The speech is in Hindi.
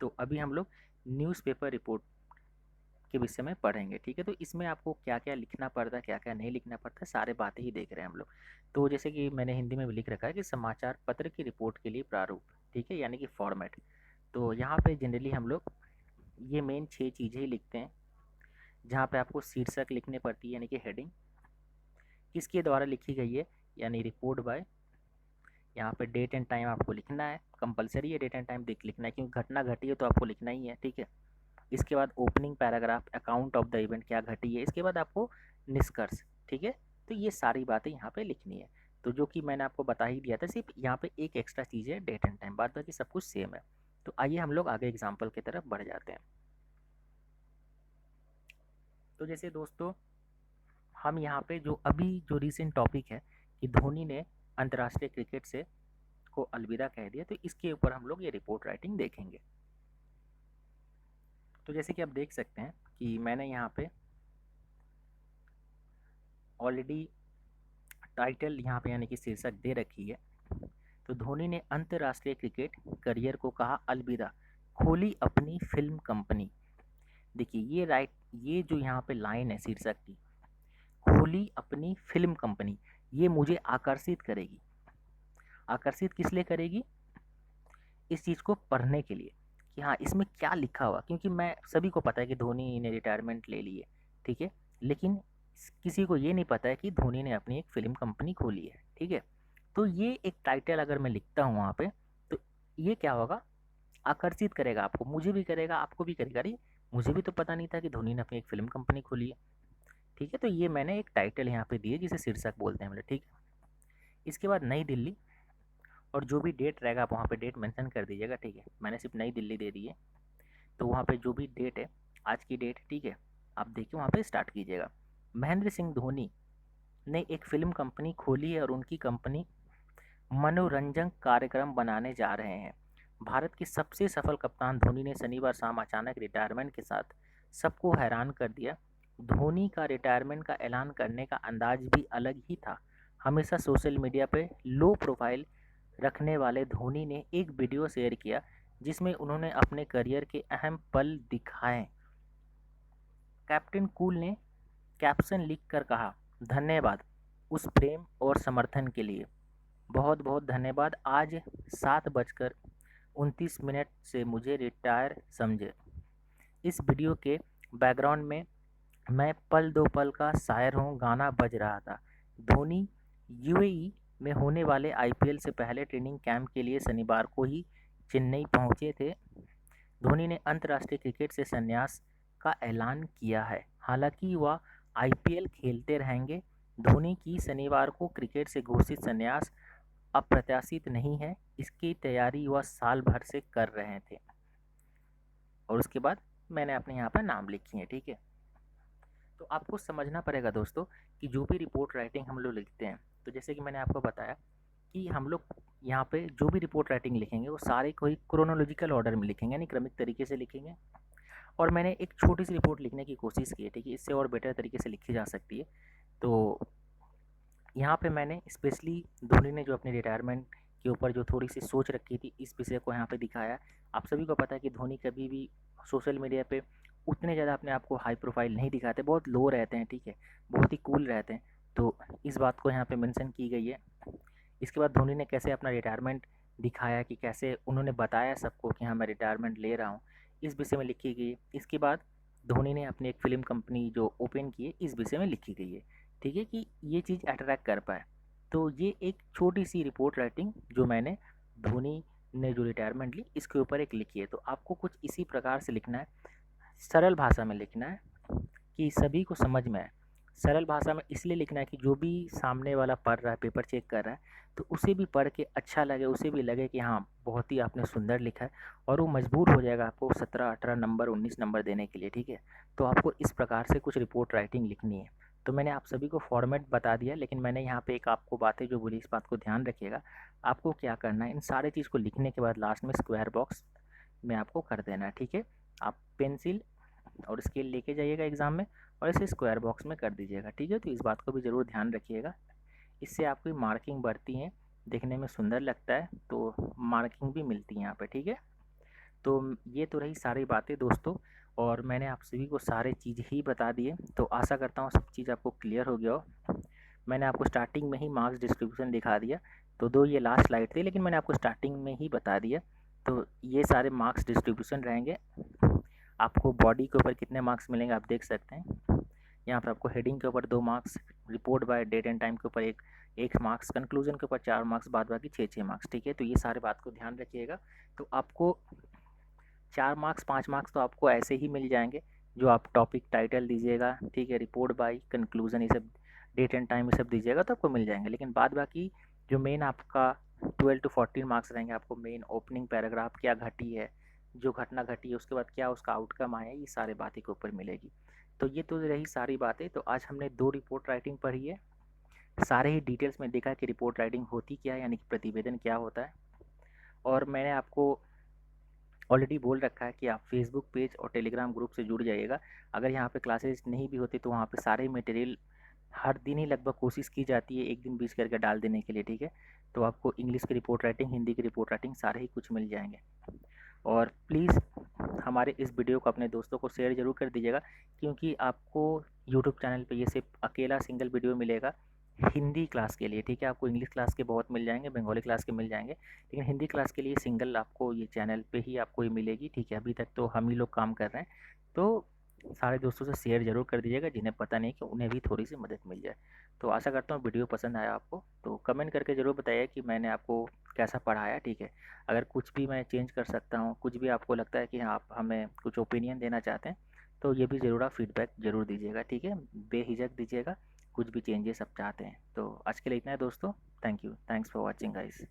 तो अभी हम लोग न्यूज़पेपर रिपोर्ट के विषय में पढ़ेंगे, ठीक है। तो इसमें आपको क्या क्या लिखना पड़ता है, क्या क्या नहीं लिखना पड़ता है, सारे बातें ही देख रहे हैं हम लोग। तो जैसे कि मैंने हिंदी में भी लिख रखा है कि समाचार पत्र की रिपोर्ट के लिए प्रारूप, ठीक है, यानी कि फॉर्मेट। तो यहाँ पे जनरली हम लोग ये मेन 6 चीज़ें ही लिखते हैं, जहाँ पे आपको शीर्षक लिखने पड़ती है यानी कि हेडिंग, किसके द्वारा लिखी गई है यानी रिपोर्ट बाय, यहाँ पे डेट एंड टाइम आपको लिखना है, कंपलसरी है डेट एंड टाइम देख लिखना है क्योंकि घटना घटी है तो आपको लिखना ही है, ठीक है। इसके बाद opening paragraph, account of the event, क्या घटी है, इसके बाद आपको निष्कर्ष, ठीक है। तो ये सारी बातें यहाँ पे लिखनी है। तो जो कि मैंने आपको बता ही दिया था, सिर्फ यहाँ पे एक एक्स्ट्रा चीज़ है डेट एंड टाइम, बाद बाकी सब कुछ सेम है। तो आइए हम लोग आगे एग्जाम्पल की तरफ बढ़ जाते हैं। तो जैसे दोस्तों हम यहाँ पे जो अभी जो रिसेंट टॉपिक है कि धोनी ने अंतर्राष्ट्रीय क्रिकेट से को अलविदा कह दिया, तो इसके ऊपर हम लोग ये रिपोर्ट राइटिंग देखेंगे। तो जैसे कि आप देख सकते हैं कि मैंने यहाँ पे ऑलरेडी टाइटल यहाँ पे यानी कि शीर्षक दे रखी है। तो धोनी ने अंतर्राष्ट्रीय क्रिकेट करियर को कहा अलविदा, खोली अपनी फिल्म कंपनी। देखिए ये जो यहाँ पे लाइन है शीर्षक की, खोली अपनी फिल्म कंपनी, ये मुझे आकर्षित करेगी। आकर्षित किस लिए करेगी? इस चीज़ को पढ़ने के लिए कि हाँ इसमें क्या लिखा हुआ, क्योंकि मैं सभी को पता है कि धोनी ने रिटायरमेंट ले ली है, ठीक है, लेकिन किसी को ये नहीं पता है कि धोनी ने अपनी एक फिल्म कंपनी खोली है, ठीक है। तो ये एक टाइटल अगर मैं लिखता हूँ वहाँ पे, तो ये क्या होगा, आकर्षित करेगा आपको, मुझे भी करेगा, आपको भी करेगा। अरे मुझे भी तो पता नहीं था कि धोनी ने अपनी एक फिल्म कंपनी खोली है, ठीक है। तो ये मैंने एक टाइटल यहाँ पे दिए जिसे शीर्षक बोलते हैं हम लोग, ठीक है। इसके बाद नई दिल्ली, और जो भी डेट रहेगा आप वहाँ पे डेट मेंशन कर दीजिएगा, ठीक है। मैंने सिर्फ नई दिल्ली दे दी है, तो वहाँ पे जो भी डेट है, आज की डेट, ठीक है, आप देखिए वहाँ पे स्टार्ट कीजिएगा। महेंद्र सिंह धोनी ने एक फिल्म कंपनी खोली है और उनकी कंपनी मनोरंजक कार्यक्रम बनाने जा रहे हैं। भारत के सबसे सफल कप्तान धोनी ने शनिवार शाम अचानक रिटायरमेंट के साथ सबको हैरान कर दिया। धोनी का रिटायरमेंट का ऐलान करने का अंदाज भी अलग ही था। हमेशा सोशल मीडिया पे लो प्रोफाइल रखने वाले धोनी ने एक वीडियो शेयर किया जिसमें उन्होंने अपने करियर के अहम पल दिखाए। कैप्टन कूल ने कैप्शन लिखकर कहा, धन्यवाद उस प्रेम और समर्थन के लिए, बहुत बहुत धन्यवाद। आज 7:29 से मुझे रिटायर समझे। इस वीडियो के बैकग्राउंड में मैं पल दो पल का शायर हूँ गाना बज रहा था। धोनी यूएई में होने वाले आईपीएल से पहले ट्रेनिंग कैंप के लिए शनिवार को ही चेन्नई पहुंचे थे। धोनी ने अंतर्राष्ट्रीय क्रिकेट से संन्यास का ऐलान किया है, हालांकि वह आईपीएल खेलते रहेंगे। धोनी की शनिवार को क्रिकेट से घोषित संन्यास अप्रत्याशित नहीं है, इसकी तैयारी वह साल भर से कर रहे थे। और उसके बाद मैंने अपने यहाँ पर नाम लिखी है, ठीक है। तो आपको समझना पड़ेगा दोस्तों कि जो भी रिपोर्ट राइटिंग हम लोग लिखते हैं, तो जैसे कि मैंने आपको बताया कि हम लोग यहाँ पे जो भी रिपोर्ट राइटिंग लिखेंगे वो सारे कोई क्रोनोलॉजिकल ऑर्डर में लिखेंगे, यानी क्रमिक तरीके से लिखेंगे। और मैंने एक छोटी सी रिपोर्ट लिखने की कोशिश की है, ठीक है, इससे और बेटर तरीके से लिखी जा सकती है। तो यहाँ पे मैंने स्पेशली धोनी ने जो अपनी रिटायरमेंट के ऊपर जो थोड़ी सी सोच रखी थी, इस विषय को यहाँ पे दिखाया। आप सभी को पता है कि धोनी कभी भी सोशल मीडिया पे उतने ज़्यादा अपने आप को हाई प्रोफाइल नहीं दिखाते, बहुत लो रहते हैं, ठीक है, बहुत ही कूल रहते हैं। तो इस बात को यहाँ पे मेंशन की गई है। इसके बाद धोनी ने कैसे अपना रिटायरमेंट दिखाया, कि कैसे उन्होंने बताया सबको कि हाँ मैं रिटायरमेंट ले रहा हूँ, इस विषय में लिखी गई है। इसके बाद धोनी ने अपनी एक फ़िल्म कंपनी जो ओपन की है, इस विषय में लिखी गई है, ठीक है, कि ये चीज़ अट्रैक्ट कर पाए। तो ये एक छोटी सी रिपोर्ट राइटिंग जो मैंने धोनी ने जो रिटायरमेंट ली इसके ऊपर एक लिखी है। तो आपको कुछ इसी प्रकार से लिखना है, सरल भाषा में लिखना है कि सभी को समझ में आए। सरल भाषा में इसलिए लिखना है कि जो भी सामने वाला पढ़ रहा है, पेपर चेक कर रहा है, तो उसे भी पढ़ के अच्छा लगे, उसे भी लगे कि हाँ बहुत ही आपने सुंदर लिखा है, और वो मजबूर हो जाएगा आपको 17, 18 नंबर, 19 नंबर देने के लिए, ठीक है। तो आपको इस प्रकार से कुछ रिपोर्ट राइटिंग लिखनी है। तो मैंने आप सभी को फॉर्मेट बता दिया, लेकिन मैंने यहाँ पे एक आपको बातें जो बोली, इस बात को ध्यान रखिएगा। आपको क्या करना है, इन सारे चीज़ को लिखने के बाद लास्ट में स्क्वायर बॉक्स में आपको कर देना है, ठीक है। आप पेंसिल और स्केल लेके जाइएगा एग्ज़ाम में और इसे स्क्वायर बॉक्स में कर दीजिएगा, ठीक है। तो इस बात को भी ज़रूर ध्यान रखिएगा, इससे आपकी मार्किंग बढ़ती है, देखने में सुंदर लगता है, तो मार्किंग भी मिलती है यहाँ पे, ठीक है। तो ये तो रही सारी बातें दोस्तों, और मैंने आप सभी को सारे चीज़ ही बता दिए, तो आशा करता हूँ सब चीज़ आपको क्लियर हो गया हो। मैंने आपको स्टार्टिंग में ही मार्क्स डिस्ट्रीब्यूशन दिखा दिया, तो दो ये लास्ट स्लाइड थी लेकिन मैंने आपको स्टार्टिंग में ही बता दिया। तो ये सारे मार्क्स डिस्ट्रीब्यूशन रहेंगे। आपको बॉडी के ऊपर कितने मार्क्स मिलेंगे आप देख सकते हैं। यहाँ पर आपको हेडिंग के ऊपर 2 marks, report by date and time के ऊपर एक मार्क्स, कंक्लूजन के ऊपर 4 मार्क्स, बाद बाकी 6 मार्क्स। ठीक है, तो ये सारे बात को ध्यान रखिएगा। तो आपको 4 मार्क्स 5 मार्क्स तो आपको ऐसे ही मिल जाएंगे, जो आप टॉपिक टाइटल दीजिएगा, ठीक है, रिपोर्ट बाय, कंक्लूजन, ये सब, डेट एंड टाइम, ये सब दीजिएगा तो आपको मिल जाएंगे। लेकिन बाद बाकी जो मेन आपका 12 to 14 मार्क्स रहेंगे, आपको मेन ओपनिंग पैराग्राफ क्या घटी है, जो घटना घटी है उसके बाद क्या उसका आउटकम आया, ये सारे बातें के ऊपर मिलेगी। तो ये तो रही सारी बातें। तो आज हमने 2 रिपोर्ट राइटिंग पढ़ी है, सारे ही डिटेल्स में देखा कि रिपोर्ट राइटिंग होती क्या है, यानी कि प्रतिवेदन क्या होता है। और मैंने आपको ऑलरेडी बोल रखा है कि आप फेसबुक पेज और टेलीग्राम ग्रुप से जुड़ जाइएगा। अगर यहाँ पे क्लासेस नहीं भी होती तो वहाँ पे सारे मटेरियल हर दिन ही लगभग कोशिश की जाती है एक दिन बीच करके डाल देने के लिए, ठीक है। तो आपको इंग्लिश की रिपोर्ट राइटिंग, हिंदी की रिपोर्ट राइटिंग सारे ही कुछ मिल जाएंगे। और प्लीज़ हमारे इस वीडियो को अपने दोस्तों को शेयर ज़रूर कर दीजिएगा, क्योंकि आपको यूट्यूब चैनल पे ये सिर्फ अकेला सिंगल वीडियो मिलेगा हिंदी क्लास के लिए, ठीक है। आपको इंग्लिश क्लास के बहुत मिल जाएंगे, बंगाली क्लास के मिल जाएंगे, लेकिन हिंदी क्लास के लिए सिंगल आपको ये चैनल पे ही आपको ये मिलेगी, ठीक है। अभी तक तो हम ही लोग काम कर रहे हैं, तो सारे दोस्तों से शेयर ज़रूर कर दीजिएगा जिन्हें पता नहीं कि उन्हें भी थोड़ी सी मदद मिल जाए। तो आशा करता हूँ वीडियो पसंद आया आपको, तो कमेंट करके ज़रूर बताइए कि मैंने आपको कैसा पढ़ाया, ठीक है। अगर कुछ भी मैं चेंज कर सकता हूँ, कुछ भी आपको लगता है कि हाँ आप हमें कुछ ओपिनियन देना चाहते हैं, तो ये भी ज़रूर आप फीडबैक ज़रूर दीजिएगा, ठीक है। बेहिचक दीजिएगा, कुछ भी चेंजेस आप चाहते हैं। तो आज के लिए इतना है दोस्तों। Thank you, thanks for watching guys.